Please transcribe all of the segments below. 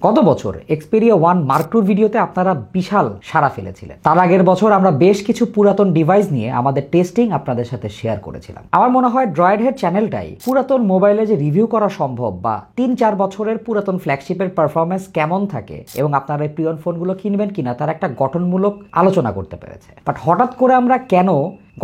গত বছর Xperia 1 mark টুর ভিডিওতে আপনারা বিশাল সাড়া ফেলেছিলেন। তার আগের বছর আমরা বেশ কিছু পুরাতন ডিভাইস নিয়ে আমাদের টেস্টিং আপনাদের সাথে শেয়ার করেছিলাম। আমার মনে হয় ড্রয়েড হেড চ্যানেলটাই পুরাতন মোবাইলে যে রিভিউ করা সম্ভব বা 3-4 বছরের পুরাতন ফ্ল্যাগশিপের পারফরমেন্স কেমন থাকে এবং আপনারা এই প্রিয়ন ফোনগুলো কিনবেন কিনা তার একটা গঠনমূলক আলোচনা করতে পেরেছে। বাট হঠাৎ করে আমরা কেন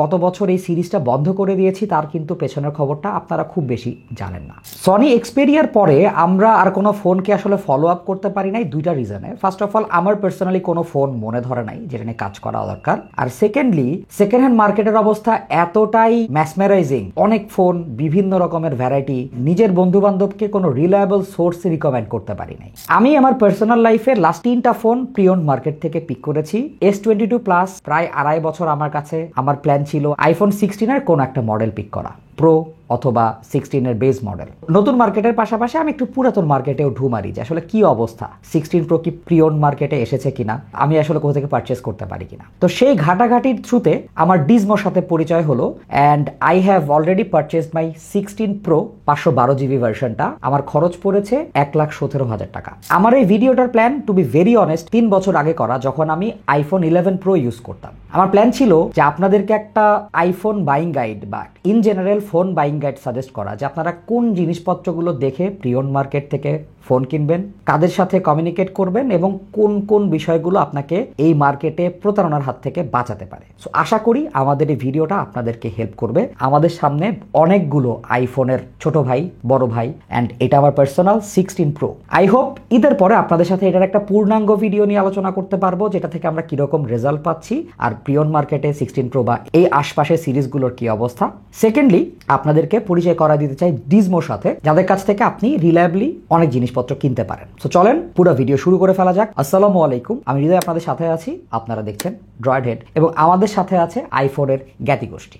গত বছর এই সিরিজটা বন্ধ করে দিয়েছি তার কিন্তু পেছনের খবরটা আপনারা খুব বেশি জানেন না। সনি এক্সপেরিয়ার পরে আমরা আর কোনো ফোনকে আসলে ফলো আপ করতে পারি নাই দুইটা রিজনে। ফার্স্ট অফ অল, আমার পার্সোনালি কোনো ফোন মনে ধরে নাই যেটা নিয়ে কাজ করা দরকার। আর সেকেন্ডলি, সেকেন্ড হ্যান্ড মার্কেটের অবস্থা এতটাই ম্যাসমেরাইজিং, অনেক ফোন, বিভিন্ন রকমের ভ্যারাইটি, নিজের বন্ধু বান্ধবকে কোনো রিলায়েবল সোর্সে রিকমেন্ড করতে পারি নাই। আমি আমার পার্সোনাল লাইফে লাস্ট 3টা ফোন প্রিয়ন মার্কেট থেকে পিক করেছি। S22 প্লাস প্রায় 2.5 বছর আমার কাছে আমার প্ল্যান ছিল আইফোন 16 এর কোন একটা মডেল পিক করা, প্রো অথবা 16 এর বেস মডেল। নতুন মার্কেটের পাশাপাশি আমি একটু পুরাতন মার্কেটেও ঢু মারি যে আসলে কি অবস্থা, 16 প্রো কি প্রিয়ন মার্কেটে এসেছে কিনা, আমি আসলে কোথা থেকে পারচেস করতে পারি কিনা। তো সেই ঘাটাঘাটির থ্রুতে আমার ডিজমোর সাথে পরিচয় হলো and I have already purchased my 16 pro 512 GB ভার্সনটা। আমার খরচ পড়েছে 1,17,000 টাকা। আমার এই ভিডিওটার plan, to be very honest, 3 বছর আগে করা, যখন আমি আইফোন 11 প্রো ইউজ করতাম। আমার প্ল্যান ছিল যে আপনাদেরকে একটা আইফোন বাইং গাইড বা in general phone buying guide suggest করা, যে আপনারা কোন জিনিসপত্রগুলো দেখে প্রিয়ন মার্কেট থেকে ফোন কিনবেন, কাদের সাথে কমিউনিকেট করবেন এবং কোন কোন বিষয়গুলো আপনাকে এই মার্কেটে প্রতারণার হাত থেকে বাঁচাতে পারে। সো আশা করি আমাদের এই ভিডিওটা আপনাদেরকে হেল্প করবে। আমাদের সামনে অনেকগুলো আইফোনের ছোট ভাই, বড় ভাই, অ্যান্ড এটা আমার পার্সোনাল 16 প্রো। আই হোপ ঈদের পরে আপনাদের সাথে এটার একটা পূর্ণাঙ্গ ভিডিও নিয়ে আলোচনা করতে পারবো, যেটা থেকে আমরা কিরকম রেজাল্ট পাচ্ছি আর প্রিয়ন মার্কেটে 16 প্রো বা এই আশপাশের সিরিজগুলোর কি অবস্থা। সেকেন্ডলি, আপনাদেরকে পরিচয় করা দিতে চাই ডিজমোর সাথে, যাদের কাছ থেকে আপনি রিলায়েবলি অনেক জিনিসপত্র কিনতে পারেন। সো চলেন পুরো ভিডিও শুরু করে ফেলা যাক। আসসালামু আলাইকুম, আমি হৃদয় আপনাদের সাথে আছি। আপনারা দেখছেন ড্রয়েড হেড এবং আমাদের সাথে আছে আইফোনের জ্ঞাতি গোষ্ঠী।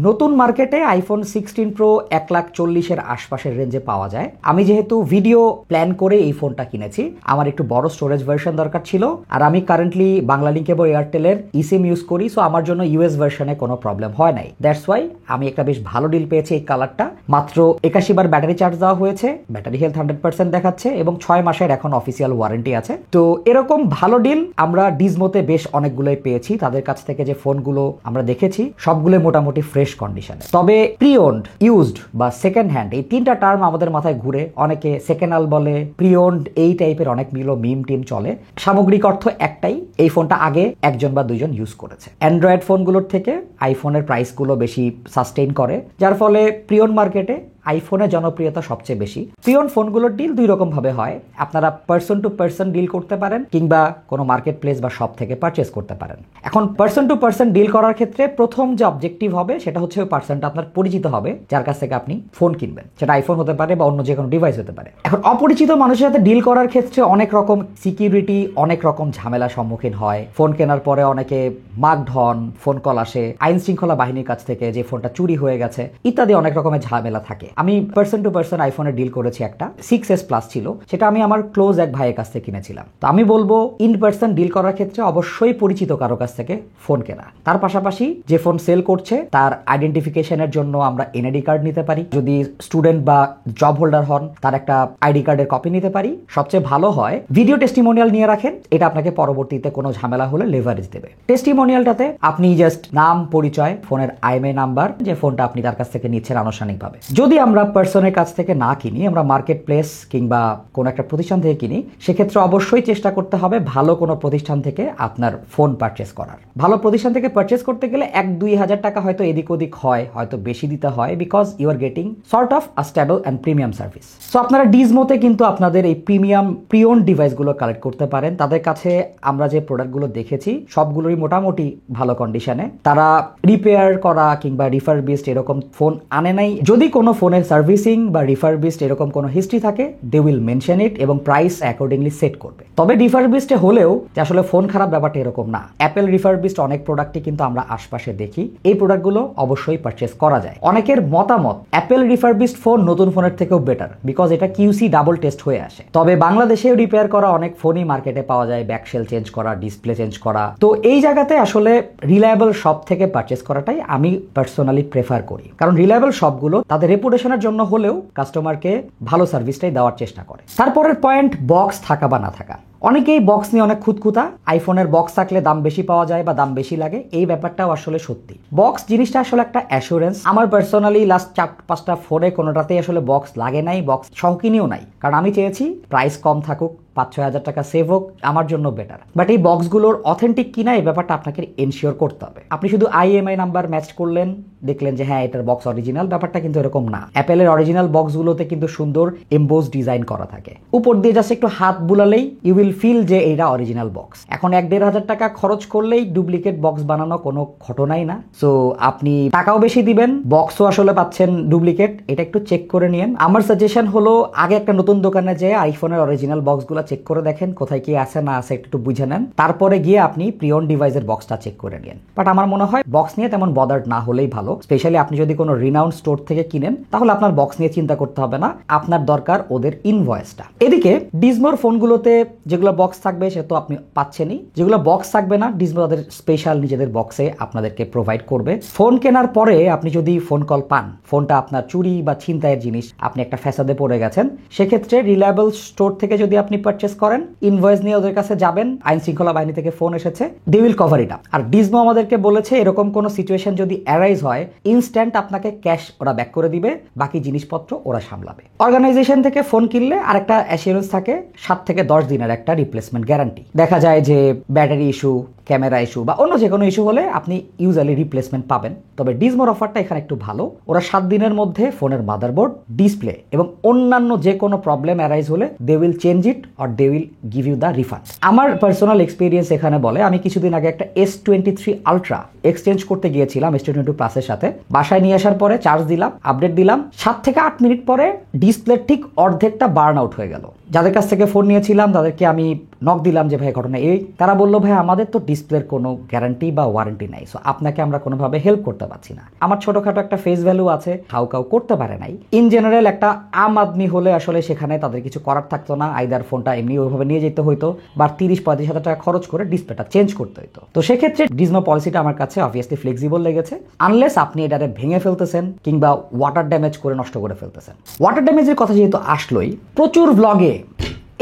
নতুন মার্কেটে আইফোন 16 প্রো 1,40,000 আশপাশের রেঞ্জে পাওয়া যায়। আমি যেহেতু ভিডিও প্ল্যান করে এই ফোনটা কিনেছি, আমার একটু বড় স্টোরেজ ভার্সন দরকার ছিল, আর আমি কারেন্টলি বাংলালিংক এবং এয়ারটেলের ইসিম ইউজ করি, সো আমার জন্য ইউএস ভার্সনে কোনো প্রবলেম হয় নাই। দ্যাটস ওয়াই আমি একটা বেশ ভালো ডিল পেয়েছি। এই কালারটা মাত্র 81 বার ব্যাটারি চার্জ দেওয়া হয়েছে, ব্যাটারি হেলথ 100% দেখাচ্ছে এবং 6 মাসের এখন অফিসিয়াল ওয়ারেন্টি আছে। তো এরকম ভালো ডিল আমরা ডিজমোতে বেশ অনেকগুলোই পেয়েছি। তাদের কাছ থেকে যে ফোনগুলো আমরা দেখেছি সবগুলো মোটামুটি ফ্রেশ কন্ডিশনে। তবে প্রিওন্ড, ইউজড বা সেকেন্ড হ্যান্ড, এই 3টা টার্ম আমাদের মাথায় ঘুরে। অনেকে সেকেন্ড হ্যান্ড বলে, প্রিওন্ড, এই টাইপের অনেকগুলো মিম টিম চলে। সামগ্রিক অর্থ একটাই, এই ফোনটা আগে 1জন বা 2জন ইউজ করেছে। অ্যান্ড্রয়েড ফোনগুলোর থেকে আইফোনের প্রাইসগুলো বেশি সাস্টেইন করে, যার ফলে প্রিয়ন মার্কেটে আইফোনের জনপ্রিয়তা সবচেয়ে বেশি। প্রিয়ন ফোনগুলোর ডিল 2 রকম ভাবে হয়। আপনারা পার্সন টু পার্সন ডিল করতে পারেন কিংবা কোনো মার্কেট প্লেস বা শপ থেকে পারচেস করতে পারেন। এখন পার্সন টু পার্সন ডিল করার ক্ষেত্রে প্রথম যে অবজেক্টিভ হবে সেটা হচ্ছে ওই পার্সনটা আপনার পরিচিত হবে, যার কাছ থেকে আপনি ফোন কিনবেন। সেটা আইফোন হতে পারে বা অন্য যে কোনো ডিভাইস হতে পারে। এখন অপরিচিত মানুষের সাথে ডিল করার ক্ষেত্রে অনেক রকম সিকিউরিটি, অনেক রকম ঝামেলার সম্মুখীন হয়। ফোন কেনার পরে অনেকে মাগড হন, ফোন কল আসে আইন শৃঙ্খলা বাহিনীর কাছ থেকে যে ফোনটা চুরি হয়ে গেছে ইত্যাদি অনেক রকমের ঝামেলা থাকে। আমি পার্সন টু পার্সন আইফোনে ডিল করেছি, একটা 6s প্লাস ছিল, সেটা আমি আমার ক্লোজ এক ভাইয়ের কাছ থেকে কিনেছিলাম। তো আমি বলবো ইন পার্সন ডিল করার ক্ষেত্রে অবশ্যই পরিচিত কারো কাছ থেকে ফোন কেনা। তার পাশাপাশি যে ফোন সেল করছে তার আইডেন্টিফিকেশনের জন্য আমরা এনআইডি কার্ড নিতে পারি। যদি স্টুডেন্ট বা জব হোল্ডার হন তার একটা আইডি কার্ডের কপি নিতে পারি। সবচেয়ে ভালো হয় ভিডিও টেস্টিমোনিয়াল নিয়ে রাখেন, এটা আপনাকে পরবর্তীতে কোনো ঝামেলা হলে লেভারেজ দেবে। টেস্টিমোনিয়ালটাতে আপনি জাস্ট নাম, পরিচয়, ফোনের আইএমআই নাম্বার, যে ফোনটা আপনি তার কাছ থেকে নিচ্ছেন আনুষ্ঠানিকভাবে। যদি আমরা পার্সনের কাছ থেকে না কিনি, আমরা মার্কেট প্লেস কিংবা কোনো একটা প্রতিষ্ঠান থেকে কিনি, সেক্ষেত্রে অবশ্যই চেষ্টা করতে হবে ভালো কোনো প্রতিষ্ঠান থেকে আপনার ফোন পারচেস করার। ভালো প্রতিষ্ঠান থেকে পারচেস করতে গেলে 1-2 হাজার টাকা হয়তো এদিক ওদিক হয়, হয়তো বেশি দিতে হয়, because you are getting sort of a stable and premium service. So আপনারা ডিজমোতে কিন্তু আপনাদের এই প্রিমিয়াম প্রিয়ন ডিভাইসগুলো কালেক্ট করতে পারেন। তাদের কাছে আমরা যে প্রোডাক্টগুলো দেখেছি সবগুলোই মোটামুটি ভালো কন্ডিশনে। তারা রিপেয়ার করা কিংবা রিফারবিশড এরকম ফোন আনে নাই। যদি কোনো ফোনের সার্ভিসিং বা রিফারবিশড এরকম কোনো হিস্ট্রি থাকে, দে উইল মেনশন ইট এবং প্রাইস অ্যাকর্ডিংলি সেট করবে। তবে রিফারবিশড হলেও যে আসলে ফোন খারাপ ব্যাপারটা এরকম না। অ্যাপেল রিফারবিশড অনেক প্রোডাক্টই কিন্তু আমরা আশপাশে দেখি, এই প্রোডাক্টগুলো অবশ্যই পারচেস করা যায়। অনেকের মতামত অ্যাপেল রিফারবিশড ফোন নতুন ফোনের থেকেও বেটার, বিকজ এটা কিউসি ডাবল টেস্ট হয়ে আসে। তবে বাংলাদেশেও রিপেয়ার করা অনেক ফোনই মার্কেটে পাওয়া যায়, ব্যাকশেল চেঞ্জ করা, ডিসপ্লে চেঞ্জ করা। তো এই জায়গাতে আসলে রিলায়েবল শপ থেকে পারচেস করাটাই আমি পার্সোনালি প্রেফার করি, কারণ রিলায়েবল শপগুলো তাদের রেপুটেশন ইনোভেশনের জন্য হলেও কাস্টমারকে ভালো সার্ভিসটাই দেওয়ার চেষ্টা করে। তারপরের পয়েন্ট, বক্স থাকা বা না থাকা। অনেকেই বক্স নিয়ে অনেক খুঁতখুঁতা, আইফোনের বক্স থাকলে দাম বেশি পাওয়া যায় বা দাম বেশি লাগে, এই ব্যাপারটাও আসলে সত্যি। বক্স জিনিসটা আসলে একটা অ্যাসুরেন্স। আমার পার্সোনালি লাস্ট 4-5টা ফোনে কোনোটাতেই আসলে বক্স লাগে নাই, বক্স শৌখিনীও নাই, কারণ আমি চেয়েছি প্রাইস কম থাকুক, 5-6 হাজার টাকা সেভ হোক, আমার জন্য বেটার। বাট এই বক্সগুলোর অথেন্টিক কিনা এই ব্যাপারটা আপনাকে এনশিওর করতে হবে। আপনি শুধু IMEI নাম্বার ম্যাচ করলেন, দেখলেন যে হ্যাঁ এটার বক্স অরিজিনাল, ব্যাপারটা কিন্তু এরকম না। অ্যাপেলের অরিজিনাল বক্সগুলোতে কিন্তু সুন্দর এমবোস ডিজাইন করা থাকে, উপর দিয়ে জাস্ট একটু হাত বুলালেই ইউ উইল ফিল যে এটা অরিজিনাল বক্স। এখন 1-1.5 হাজার টাকা খরচ করলেই ডুপ্লিকেট বক্স বানানো কোনো ঘটনাই না। সো আপনি টাকাও বেশি দিবেন, বক্সও আসলে পাচ্ছেন ডুপ্লিকেট, এটা একটু চেক করে নিন। আমার সাজেশন হলো আগে একটা নতুন দোকানে যেয়ে আইফোনের অরিজিনাল বক্সগুলো চেক করে দেখেন কোথায় কি আছে না আছে একটু বুঝে নেন, তারপরে গিয়ে আপনি প্রিয়ন ডিভাইসের বক্সটা চেক করে নিন। বাট আমার মনে হয় বক্স নিয়ে তেমন বদার্ড না হলেই ভালো। স্পেশালি আপনি যদি কোনো রিনাউন্ড স্টোর থেকে কিনেন তাহলে আপনার বক্স নিয়ে চিন্তা করতে হবে না, আপনার দরকার ওদের ইনভয়েসটা। এদিকে ডিজমোর ফোনগুলোতে যেগুলো বক্স থাকবে সে তো আপনি পাচ্ছেনই, যেগুলো বক্স থাকবে না ডিজমো তাদের স্পেশাল নিজেদের বক্সে আপনাদেরকে প্রোভাইড করবে। ফোন কেনার পরে আপনি যদি ফোন কল পান, ফোনটা আপনার চুরি বা ছিনতাইয়ের জিনিস, আপনি একটা ফ্যাসাদে পড়ে গেছেন, সেক্ষেত্রে রিলায়েবল স্টোর থেকে যদি আপনি পারচেস করেন, ইনভয়েস নিয়ে ওদের কাছে যাবেন, আইন শৃঙ্খলা বাহিনী থেকে ফোন এসেছে, they will cover it up. আর ডিজমো আমাদেরকে বলেছে এরকম কোনো সিচুয়েশন যদি অ্যারাইজ হয়, ইনস্ট্যান্ট আপনাকে ক্যাশ ওরা ব্যাক করে দিবে, বাকি জিনিসপত্র ওরা সামলাবে। অর্গানাইজেশন থেকে ফোন কিনলে আরেকটা অ্যাসিওরেন্স থাকে, 7 থেকে 10 দিনের একটা রিপ্লেসমেন্ট গ্যারান্টি। দেখা যায় যে ব্যাটারি ইস্যু, ক্যামেরা ইস্যু বা অন্য যে কোনো ইস্যু হলে আপনি ইউজুয়ালি রিপ্লেসমেন্ট পাবেন। তবে ডিজমোর অফারটা এখানে একটু ভালো, ওরা 7 দিনের মধ্যে ফোনের মাদারবোর্ড, ডিসপ্লে এবং অন্যান্য যে কোনো প্রবলেম অ্যারাইজ হলে they will change it or they will give you the refund. আমার পার্সোনাল এক্সপিরিয়েন্স এখানে বলে, আমি কিছুদিন আগে একটা S23 আলট্রা এক্সচেঞ্জ করতে গিয়েছিলাম S22 প্লাসের সাথে। বাসায় নিয়ে আসার পরে চার্জ দিলাম, আপডেট দিলাম, 7 থেকে 8 মিনিট পরে ডিসপ্লে ঠিক অর্ধেকটা বার্ন আউট হয়ে গেল। যাদের কাছ থেকে ফোন নিয়েছিলাম তাদেরকে আমি নক দিলাম যে ভাই ঘটনা এই, তারা বললো ভাই আমাদের তো ডিসপ্লের কোনো গ্যারান্টি বা ওয়ারেন্টি নাই, সো আপনাকে আমরা কোনোভাবে হেল্প করতে পারছি না। আমার ছোটখাটো একটা ফেস ভ্যালু আছে, হাউ কাউ করতে পারে নাই। ইন জেনারেল একটা আম আদমি হলে আসলে সেখানে তাদের কিছু করার থাকতো না, আইদার ফোনটা এমনি ওইভাবে নিয়ে যেতে হইতো বা 30-35 হাজার টাকা খরচ করে ডিসপ্লেটা চেঞ্জ করতে হইতো। তো সেক্ষেত্রে ডিজমো পলিসিটা আমার কাছে অবভিয়াসলি ফ্লেক্সিবল লেগেছে, আনলেস আপনি এটারে ভেঙে ফেলতেছেন কিংবা ওয়াটার ড্যামেজ করে নষ্ট করে ফেলতেছেন। ওয়াটার ড্যামেজের কথা যেহেতু আসলোই, প্রচুর ব্লগে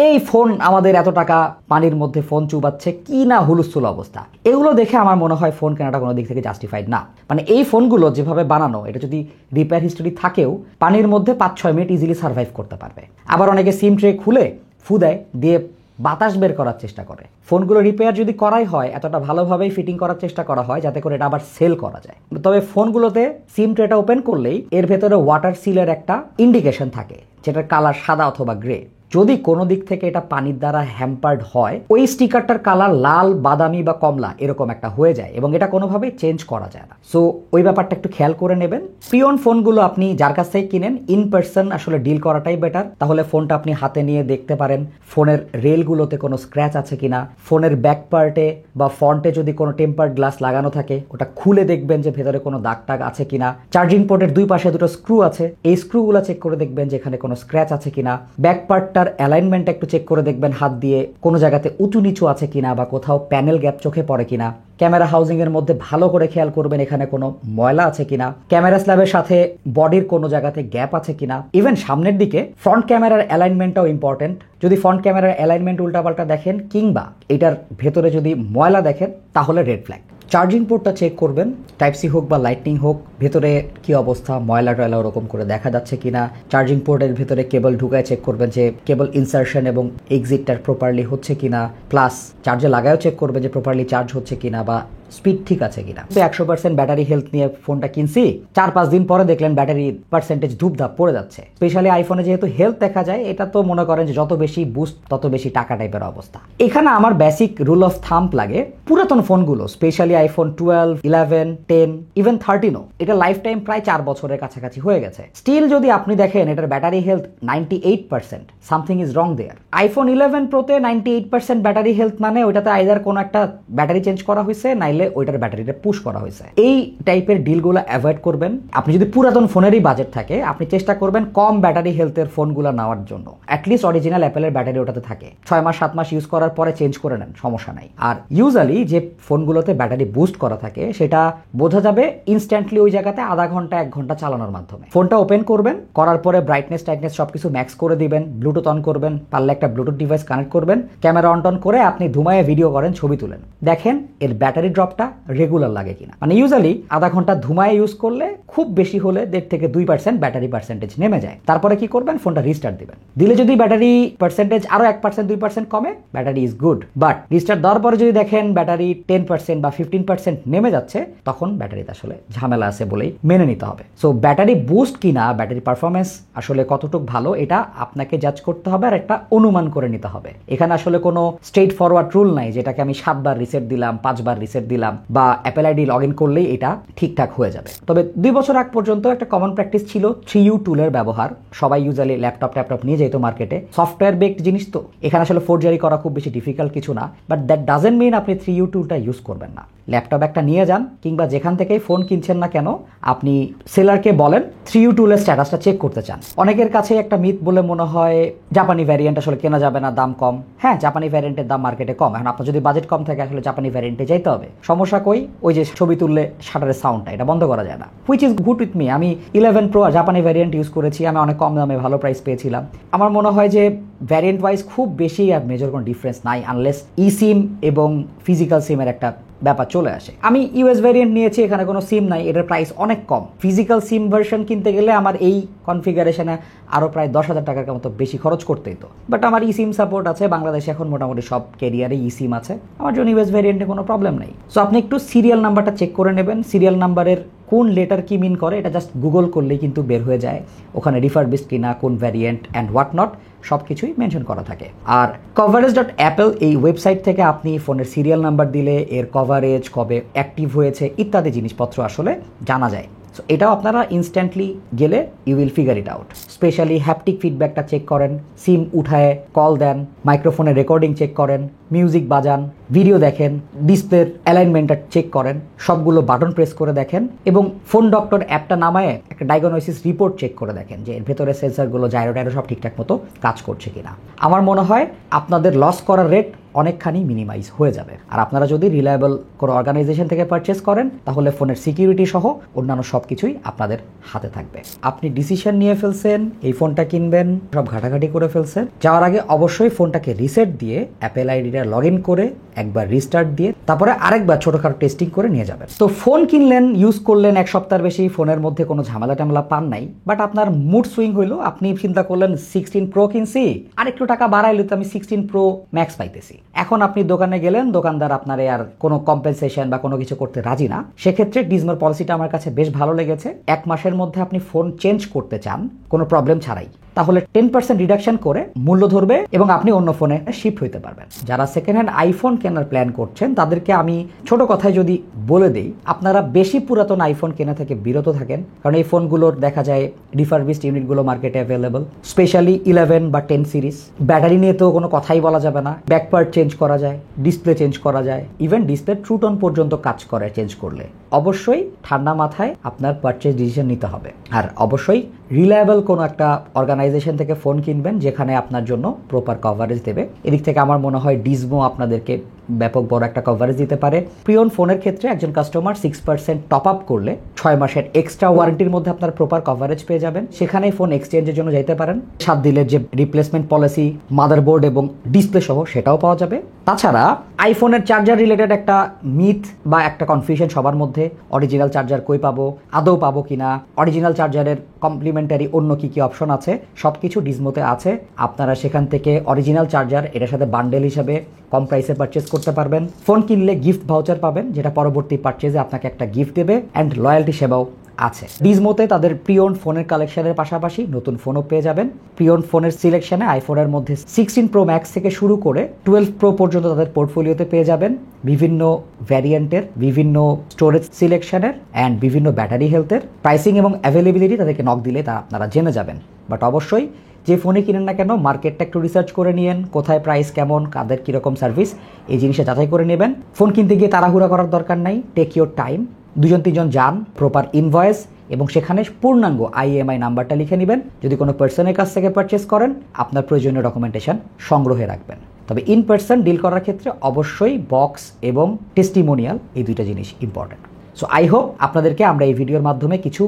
এই ফোন আমাদের এত টাকা পানির মধ্যে ফোন চুবাচ্ছে কি না হুলস্থুল অবস্থা, এগুলো দেখে আমার মনে হয় ফোন কেনাটা কোনো দিক থেকে জাস্টিফাইড না। মানে এই ফোনগুলো যেভাবে বানানো, এটা যদি রিপেয়ার হিস্টোরি থাকেও পানির মধ্যে 5-6 মিনিট ইজিলি সার্ভাইভ করতে পারবে। আবার অনেকে সিম ট্রে খুলে ফু দেয়, দিয়ে বাতাস বের করার চেষ্টা করে। ফোনগুলো রিপেয়ার যদি করাই হয় এতটা ভালোভাবেই ফিটিং করার চেষ্টা করা হয় যাতে করে এটা আবার সেল করা যায়। তবে ফোনগুলোতে সিম ট্রেটা ওপেন করলেই এর ভেতরে ওয়াটার সিলের একটা ইন্ডিকেশন থাকে, যেটার কালার সাদা অথবা গ্রে। যদি কোনো দিক থেকে এটা পানির দ্বারা হ্যাম্পার্ড হয়, ওই স্টিকারটার কালার লাল, বাদামি বা কমলা এরকম একটা হয়ে যায় এবং এটা কোনোভাবেই চেঞ্জ করা যায় না। সো ওই ব্যাপারটা একটু খেয়াল করে নেবেন। প্রিয়ন ফোনগুলো আপনি যার কাছ থেকে কিনেন ইন পার্সন আসলে ডিল করাটাই বেটার। তাহলে ফোনটা আপনি হাতে নিয়ে দেখতে পারেন ফোনের রেলগুলোতে কোনো স্ক্র্যাচ আছে কিনা, ফোনের ব্যাক পার্টে বা ফ্রন্টে যদি কোনো টেম্পার্ড গ্লাস লাগানো থাকে ওটা খুলে দেখবেন যে ভেতরে কোনো দাগ টাগ আছে কিনা। চার্জিং পোর্টের 2 পাশে 2টো স্ক্রু আছে, এই স্ক্রুগুলো চেক করে দেখবেন যে এখানে কোনো স্ক্র্যাচ আছে কিনা। ব্যাক পার্ট অ্যালাইনমেন্ট একটু চেক করে দেখবেন হাত দিয়ে কোনো জায়গাতে উঁচু নিচু আছে কিনা বা কোথাও প্যানেল গ্যাপ চোখে পড়ে কিনা। ক্যামেরা হাউজিং এর মধ্যে ভালো করে খেয়াল করবেন এখানে কোনো ময়লা আছে কিনা, ক্যামেরা স্ল্যাবের সাথে বডির কোনো জায়গাতে গ্যাপ আছে কিনা। ইভেন সামনের দিকে ফ্রন্ট ক্যামেরার অ্যালাইনমেন্টটাও ইম্পর্টেন্ট। যদি ফ্রন্ট ক্যামেরার অ্যালাইনমেন্ট উল্টাপাল্টা দেখেন কিংবা এটার ভেতরে যদি ময়লা দেখেন তাহলে রেড ফ্ল্যাগ। চার্জিং পোর্টটা চেক করবেন, টাইপ সি হোক বা লাইটনিং হোক, ভেতরে কি অবস্থা, ময়লা টয়লা ওরকম করে দেখা যাচ্ছে কিনা। চার্জিং পোর্টের ভেতরে কেবল ঢুকায় চেক করবেন যে কেবল ইনসার্শন এবং এক্সিটটার প্রপারলি হচ্ছে কিনা, প্লাস চার্জে লাগায়ও চেক করবে যে প্রপারলি চার্জ হচ্ছে কিনা বা স্পিড ঠিক আছে কিনা। 100% ব্যাটারি হেলথ নিয়ে ফোনটা কিনছি, 4-5 দিন পরে দেখলেন ব্যাটারি পার্সেন্টেজ ধূপধাপ পড়ে যাচ্ছে। স্পেশালি আইফোনে যেহেতু হেলথ দেখা যায়, এটা তো মনে করেন যে যত বেশি বুস্ট তত বেশি টাকা টাইপের অবস্থা। এখানে আমার বেসিক রুল অফ থাম্প লাগে, পুরাতন ফোনগুলো স্পেশালি আইফোন 12, 11, 10, ইভেন 13ও এটা লাইফ টাইম প্রায় 4 বছরের কাছাকাছি হয়ে গেছে। স্টিল যদি আপনি দেখেন এটার battery health 98%, something is wrong there. IPhone 11 প্রোতে 98% ব্যাটারি হেলথ মানে ওইটাতে আইদার কোনো একটা ব্যাটারি চেঞ্জ করা হয়েছে, নাইলে চাইলে ওইটার ব্যাটারিটা পুশ করা হয়েছে। এই টাইপের ডিলগুলো অ্যাভয়েড করবেন। আপনি যদি পুরাতন ফোনেরই বাজেট থাকে, আপনি চেষ্টা করবেন কম ব্যাটারি হেলথের ফোনগুলো নেওয়ার জন্য। অ্যাটলিস্ট অরিজিনাল অ্যাপেলের ব্যাটারি ওটাতে থাকে, 6 মাস 7 মাস ইউজ করার পরে চেঞ্জ করে নেন, সমস্যা নাই। আর ইউজুয়ালি যে ফোনগুলোতে ব্যাটারি বুস্ট করা থাকে সেটা বোঝা যাবে ইনস্ট্যান্টলি ওই জায়গাতে আধা ঘন্টা 1 ঘন্টা চালানোর মাধ্যমে। ফোনটা ওপেন করবেন, করার পরে ব্রাইটনেস টাইটনেস সবকিছু ম্যাক্স করে দিবেন, ব্লুটুথ অন করবেন, পারলে একটা ব্লুটুথ ডিভাইস কানেক্ট করবেন, ক্যামেরা অন টন করে আপনি ধুমায়ে ভিডিও করেন, ছবি তুলেন, দেখেন এর ব্যাটারি ড্রপটা রেগুলার লাগে কিনা। মানে ইউজুয়ালি আধা ঘন্টা ধুমায়ে ইউজ করলে খুব বেশি হলে 1.5 থেকে 2% ব্যাটারি পার্সেন্টেজ নেমে যায়। তারপরে কি করবেন, ফোনটা রিস্টার্ট দিবেন। দিলে যদি ব্যাটারি পার্সেন্টেজ আরো 1% 2% কমে, battery is good. But restart দেওয়ার পরে যদি দেখেন ব্যাটারি 10% বা 15% নেমে যাচ্ছে, তখন ব্যাটারিতে আসলে ঝামেলা আছে বলেই মেনে নিতে হবে। সো ব্যাটারি বুস্ট কিনা, ব্যাটারি পারফরমেন্স আসলে কতটুকু ভালো, এটা আপনাকে জাজ করতে হবে আর একটা অনুমান করে নিতে হবে। এখানে আসলে কোনো স্ট্রেট ফরওয়ার্ড রুল নাই যেটাকে আমি 7 বার রিসেট দিলাম, 5 বার রিসেট দিলাম বা অ্যাপেল আইডি লগ ইন করলেই এটা ঠিকঠাক হয়ে যাবে। তবে 2 বছর আগ পর্যন্ত একটা কমন প্র্যাকটিস ছিল 3U টুলের ব্যবহার। সবাই ইউজুয়ালি ল্যাপটপ নিয়ে যেত মার্কেটে, সফটওয়্যার বেকড জিনিস তো, এখানে আসলে ফোরজারি করা খুব বেশি ডিফিকাল্ট কিছু না। বাট দ্যাট ডাজেন্ট মিন আপনি 3U টুলটা ইউজ করবেন না। ল্যাপটপ একটা নিয়ে যান, কিংবা যেখান থেকেই ফোন কিনছেন না কেন, আপনি সেলারকে বলেন 3U টুলের স্ট্যাটাসটা চেক করতে চান। অনেকের কাছে একটা মিথ বলে মনে হয় জাপানি ভ্যারিয়েন্ট আসলে কেনা যাবে না, দাম কম। হ্যাঁ, জাপানি ভ্যারিয়েন্টের দাম মার্কেটে কম। এখন আপনার যদি বাজেট কম থাকে আসলে জাপানি ভ্যারিয়েন্টে যাইতে হবে। সমস্যা কই, ওই যে ছবি তুললে শাটারের সাউন্ডটা, এটা বন্ধ করা যায় না। Which is good with me. আমি 11 Pro জাপানি ভ্যারিয়েন্ট ইউজ করেছি, আমি অনেক কম দামে ভালো প্রাইস পেয়েছিলাম। আমার মনে হয় যে ভ্যারিয়েন্ট ওয়াইজ খুব বেশি আর মেজর কোনো ডিফারেন্স নাই, আনলেস ই সিম এবং ফিজিক্যাল সিমের একটা ব্যাপার চলে আসে। আমি ইউএস ভ্যারিয়েন্ট নিয়েছি, এখানে কোনো সিম নাই, এটার প্রাইস অনেক কম। ফিজিক্যাল সিম ভার্সন কিনতে গেলে আমার এই কনফিগারেশনে আরও প্রায় 10,000 টাকার মতো বেশি খরচ করতেই তো। বাট আমার ই সিম সাপোর্ট আছে, বাংলাদেশে এখন মোটামুটি সব ক্যারিয়ারে ই সিম আছে, আমার জন্য ইউএস ভ্যারিয়েন্টে কোনো প্রবলেম নেই। সো আপনি একটু সিরিয়াল নাম্বারটা চেক করে নেবেন। সিরিয়াল নাম্বারের কোন লেটার কি মিন করে এটা জাস্ট গুগল করলেই কিন্তু বের হয়ে যায়, ওখানে রিফারবিশড কিনা, কোন ভ্যারিয়েন্ট অ্যান্ড হোয়াট নট সব কিছুই মেনশন করা থাকে। আর coverage.apple এই ওয়েবসাইট থেকে আপনি ফোনের সিরিয়াল নাম্বার দিলে এর কভারেজ কবে অ্যাক্টিভ হয়েছে ইত্যাদি জিনিসপত্র আসলে জানা যায়। সো এটাও আপনারা ইনস্ট্যান্টলি গেলে you will figure it out. Specially haptic ফিডব্যাকটা চেক করেন, সিম উঠায় কল দেন, মাইক্রোফোনের রেকর্ডিং চেক করেন, মিউজিক বাজান, ভিডিও দেখেন, ডিসপ্লের অ্যালাইনমেন্টটা চেক করেন, সবগুলো বাটন প্রেস করে দেখেন এবং ফোন ডক্টর অ্যাপটা নামায় একটা ডায়াগনোসিস রিপোর্ট চেক করে দেখেন যে এর ভেতরে সেন্সরগুলো জাইরো টাইরো সব ঠিকঠাক মতো কাজ করছে কিনা। আমার মনে হয় আপনাদের লস করার রেট অনেকখানি মিনিমাইজ হয়ে যাবে। আর আপনারা যদি রিলায়েবল কোনো অর্গানাইজেশন থেকে পারচেস করেন তাহলে ফোনের সিকিউরিটি সহ অন্যান্য সব কিছুই আপনাদের হাতে থাকবে। আপনি ডিসিশন নিয়ে ফেলছেন এই ফোনটা কিনবেন, সব ঘাটাঘাটি করে ফেলছেন, যাওয়ার আগে অবশ্যই ফোনটাকে রিসেট দিয়ে অ্যাপেল আইডিটা লগ ইন করে একবার রিস্টার্ট দিয়ে তারপরে আরেকবার ছোটখাটো টেস্টিং করে নিয়ে যাবেন। তো ফোন কিনলেন, ইউজ করলেন 1 সপ্তাহের বেশি, ফোনের মধ্যে কোনো ঝামেলা টামেলা পান নাই, বাট আপনার মুড সুইং হইলো, আপনি চিন্তা করলেন 16 Pro কিনছি, আর একটু টাকা বাড়াইলে তো আমি 16 Pro Max পাইতেছি। এখন আপনি দোকানে গেলেন, দোকানদার আপনারে আর কোনো কম্পেনসেশন বা কোনো কিছু করতে রাজি না। সেক্ষেত্রে ডিজমোর পলিসিটা আমার কাছে বেশ ভালো লেগেছে। 1 মাসের মধ্যে আপনি ফোন চেঞ্জ করতে চান কোনো প্রবলেম ছাড়াই, তাহলে 10% রিডাকশন করে মূল্য ধরবে এবং আপনি অন্য ফোনে শিফট হইতে পারবেন। যারা সেকেন্ড হ্যান্ড আইফোন কেনার প্ল্যান করছেন তাদেরকে আমি ছোট কথায় যদি বলে দিই, আপনারা বেশি পুরাতন আইফোন কেনা থেকে বিরত থাকেন, কারণ এই ফোনগুলোর দেখা যায় রিফারবিশড ইউনিটগুলো মার্কেটে অ্যাভেলেবল, স্পেশালি 11 বা 10 সিরিজ। ব্যাটারি নিয়ে তো কোনো কথাই বলা যাবে না, ব্যাকপার্ট চেঞ্জ করা যায়, ডিসপ্লে চেঞ্জ করা যায়, ইভেন ডিসপ্লে ট্রুটন পর্যন্ত কাজ করে চেঞ্জ করলে। অবশ্যই ঠান্ডা মাথায় আপনার পারচেজ ডিসিশন নিতে হবে, আর অবশ্যই রিলায়েবল কোনো একটা অর্গানাইজেশন থেকে ফোন কিনবেন যেখানে আপনার জন্য প্রপার কভারেজ দেবে। এদিক থেকে আমার মনে হয় ডিজমো আপনাদেরকে ব্যাপক বড় একটা কভারেজ দিতে পারে। প্রিয়ন ফোনের ক্ষেত্রে একজন কাস্টমার 6% টপ আপ করলে 6 মাসের এক্সট্রা ওয়ারেন্টির মধ্যে আপনার প্রপার কভারেজ পেয়ে যাবেন। সেখানেই ফোন এক্সচেঞ্জের জন্য যাইতে পারেন। 7 দিনের যে রিপ্লেসমেন্ট পলিসি, মাদারবোর্ড এবং ডিসপ্লে সহ সেটাও পাওয়া যাবে। তাছাড়া আইফোনের চার্জার রিলেটেড একটা মিথ বা একটা কনফিউশন সবার মধ্যে, অরিজিনাল চার্জার কই পাবো, আদৌ পাবো কিনা, অরিজিনাল চার্জারের কমপ্লিমেন্টারি অন্য কি কি অপশন আছে, সব কিছু ডিজমোতে আছে। আপনারা সেখান থেকে অরিজিনাল চার্জার এটার সাথে বান্ডেল হিসাবে কম প্রাইসে পারচেস করতে পারবেন। ফোন কিনলে গিফট ভাউচার পাবেন, যেটা পরবর্তী পারচেজে আপনাকে একটা গিফট দেবে, অ্যান্ড লয়্যালটি সেবাও আছে। ডিজমোতে তাদের প্রিয়ন ফোনের কালেকশনের পাশাপাশি নতুন ফোনও পেয়ে যাবেন। প্রিয়ন ফোনের সিলেকশনে আইফোনের মধ্যে 16 Pro Max থেকে শুরু করে 12 Pro পর্যন্ত তাদের পোর্টফোলিওতে পেয়ে যাবেন, বিভিন্ন ভ্যারিয়েন্টের, বিভিন্ন স্টোরেজ সিলেকশনের অ্যান্ড বিভিন্ন ব্যাটারি হেলথের। প্রাইসিং এবং অ্যাভেলেবিলিটি তাদেরকে নক দিলে তা আপনারা জেনে যাবেন। বাট অবশ্যই যে ফোনে কিনেন না কেন মার্কেটটা একটু রিসার্চ করে নিয়েন, কোথায় প্রাইস কেমন, কাদের কীরকম সার্ভিস, এই জিনিসটা যাচাই করে নেবেন। ফোন কিনতে গিয়ে তাড়াহুড়া করার দরকার নাই, টেক ইউর টাইম। 2-3 জন যান, প্রপার ইনভয়েস এবং সেখানে পূর্ণাঙ্গ IMEI নাম্বারটা লিখে নেবেন। যদি কোনো পার্সনের কাছ থেকে পারচেস করেন আপনার প্রয়োজনীয় ডকুমেন্টেশন সংগ্রহে রাখবেন। তবে ইন পার্সন ডিল করার ক্ষেত্রে অবশ্যই বক্স এবং টেস্টিমোনিয়াল, এই দুইটা জিনিস ইম্পর্টেন্ট। সো আই হোপ আপনাদেরকে আমরা এই ভিডিওর মাধ্যমে কিছু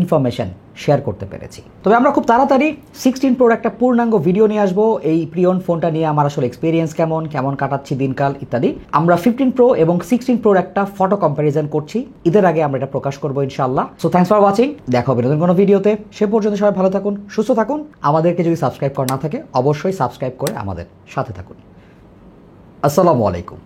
ইনফরমেশন শেয়ার করতে পেরেছি। তবে আমরা খুব তাড়াতাড়ি 16 প্রোর একটা পূর্ণাঙ্গ ভিডিও নিয়ে আসবো। এই প্রিয়ন ফোনটা নিয়ে আমার আসলে এক্সপিরিয়েন্স কেমন কাটাচ্ছি দিনকাল ইত্যাদি। আমরা 15 প্রো এবং 16 প্রোর একটা ফটো কম্প্যারিজন করছি, ঈদের আগে আমরা এটা প্রকাশ করবো ইনশাআল্লাহ। সো থ্যাংকস ফর ওয়াচিং, দেখা হবে নতুন কোনো ভিডিওতে। সে পর্যন্ত সবাই ভালো থাকুন, সুস্থ থাকুন। আমাদেরকে যদি সাবস্ক্রাইব করা না থাকে অবশ্যই সাবস্ক্রাইব করে আমাদের সাথে থাকুন। আসসালামু আলাইকুম।